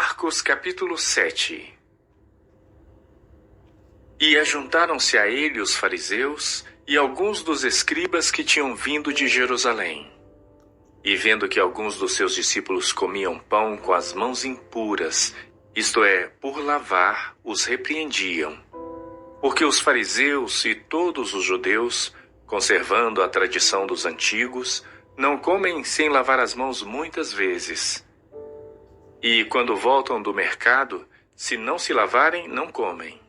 Marcos capítulo 7. E ajuntaram-se a ele os fariseus e alguns dos escribas que tinham vindo de Jerusalém. E vendo que alguns dos seus discípulos comiam pão com as mãos impuras, isto é, por lavar, os repreendiam. Porque os fariseus e todos os judeus, conservando a tradição dos antigos, não comem sem lavar as mãos muitas vezes. E quando voltam do mercado, se não se lavarem, não comem.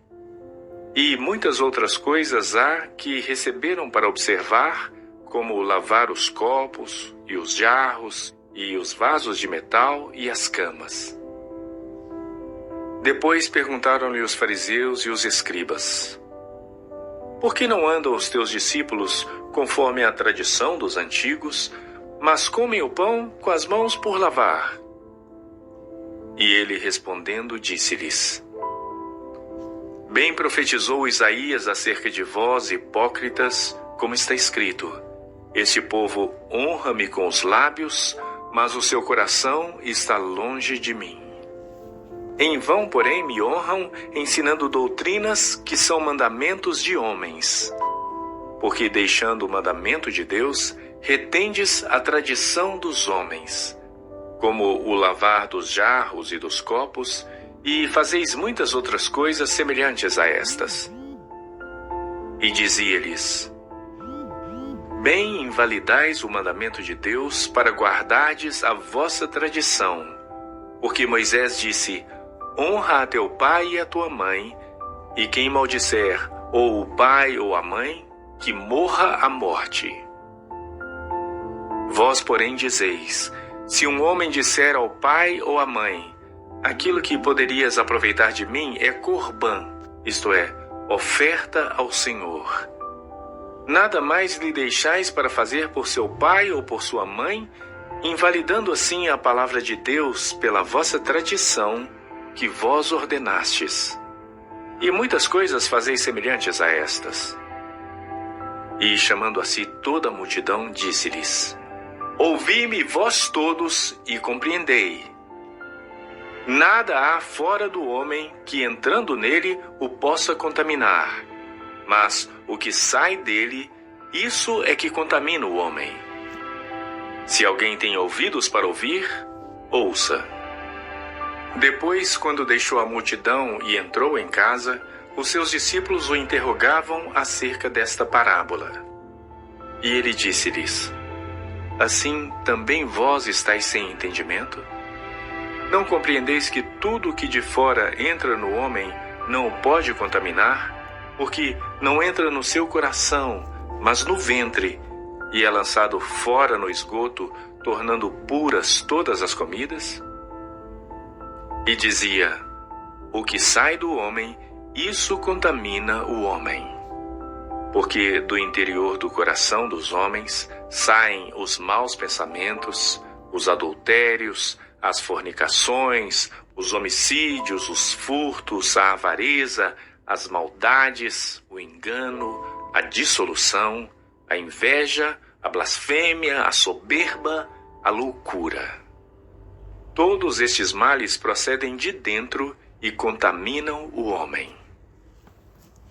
E muitas outras coisas há que receberam para observar, como lavar os copos, e os jarros, e os vasos de metal, e as camas. Depois perguntaram-lhe os fariseus e os escribas: Por que não andam os teus discípulos conforme a tradição dos antigos, mas comem o pão com as mãos por lavar? E ele respondendo disse-lhes: Bem profetizou Isaías acerca de vós, hipócritas, como está escrito: Este povo honra-me com os lábios, mas o seu coração está longe de mim. Em vão, porém, me honram, ensinando doutrinas que são mandamentos de homens. Porque, deixando o mandamento de Deus, retendes a tradição dos homens, como o lavar dos jarros e dos copos, e fazeis muitas outras coisas semelhantes a estas. E dizia-lhes: Bem invalidais o mandamento de Deus para guardardes a vossa tradição. Porque Moisés disse: Honra a teu pai e a tua mãe, e quem maldisser ou o pai ou a mãe, que morra a morte. Vós, porém, dizeis: Se um homem disser ao pai ou à mãe: Aquilo que poderias aproveitar de mim é corbã, isto é, oferta ao Senhor. Nada mais lhe deixais para fazer por seu pai ou por sua mãe, invalidando assim a palavra de Deus pela vossa tradição, que vós ordenastes. E muitas coisas fazeis semelhantes a estas. E chamando a si toda a multidão, disse-lhes: Ouvi-me vós todos e compreendei. Nada há fora do homem que, entrando nele, o possa contaminar. Mas o que sai dele, isso é que contamina o homem. Se alguém tem ouvidos para ouvir, ouça. Depois, quando deixou a multidão e entrou em casa, os seus discípulos o interrogavam acerca desta parábola. E ele disse-lhes: Assim também vós estáis sem entendimento? Não compreendeis que tudo o que de fora entra no homem não o pode contaminar? Porque não entra no seu coração, mas no ventre, e é lançado fora no esgoto, tornando puras todas as comidas? E dizia: O que sai do homem, isso contamina o homem. Porque do interior do coração dos homens saem os maus pensamentos, os adultérios, as fornicações, os homicídios, os furtos, a avareza, as maldades, o engano, a dissolução, a inveja, a blasfêmia, a soberba, a loucura. Todos estes males procedem de dentro e contaminam o homem.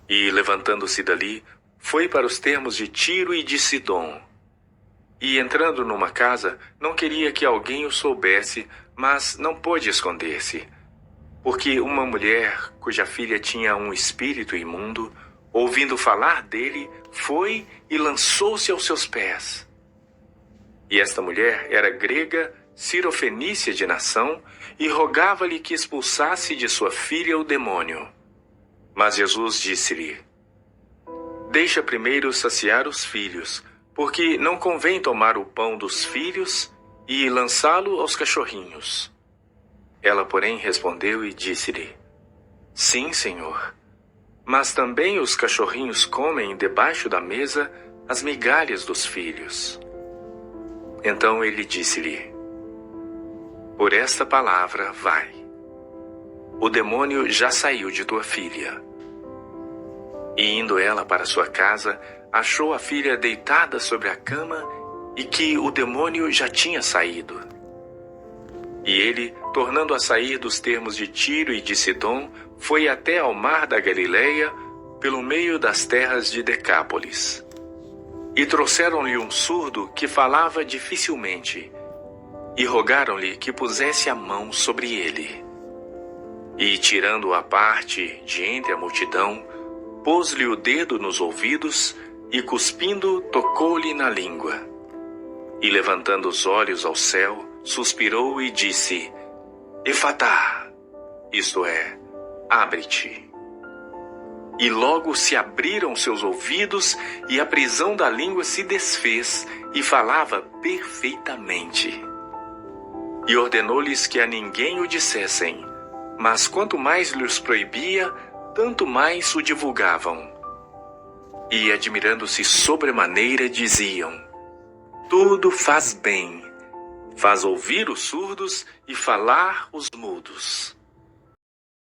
E, levantando-se dali, foi para os termos de Tiro e de Sidom. E, entrando numa casa, não queria que alguém o soubesse, mas não pôde esconder-se. Porque uma mulher, cuja filha tinha um espírito imundo, ouvindo falar dele, foi e lançou-se aos seus pés. E esta mulher era grega, cirofenícia de nação, e rogava-lhe que expulsasse de sua filha o demônio. Mas Jesus disse-lhe: Deixa primeiro saciar os filhos, porque não convém tomar o pão dos filhos e lançá-lo aos cachorrinhos. Ela, porém, respondeu e disse-lhe: Sim, Senhor, mas também os cachorrinhos comem debaixo da mesa as migalhas dos filhos. Então ele disse-lhe: Por esta palavra vai. O demônio já saiu de tua filha. E indo ela para sua casa, achou a filha deitada sobre a cama e que o demônio já tinha saído. E ele, tornando a sair dos termos de Tiro e de Sidom, foi até ao mar da Galileia, pelo meio das terras de Decápolis. E trouxeram-lhe um surdo que falava dificilmente, e rogaram-lhe que pusesse a mão sobre ele. E, tirando-o à parte de entre a multidão, pôs-lhe o dedo nos ouvidos e, cuspindo, tocou-lhe na língua. E, levantando os olhos ao céu, suspirou e disse: Efatá, isto é, abre-te. E logo se abriram seus ouvidos, e a prisão da língua se desfez, e falava perfeitamente. E ordenou-lhes que a ninguém o dissessem, mas quanto mais lhes proibia, tanto mais o divulgavam. E, admirando-se sobremaneira, diziam: Tudo faz bem, faz ouvir os surdos e falar os mudos.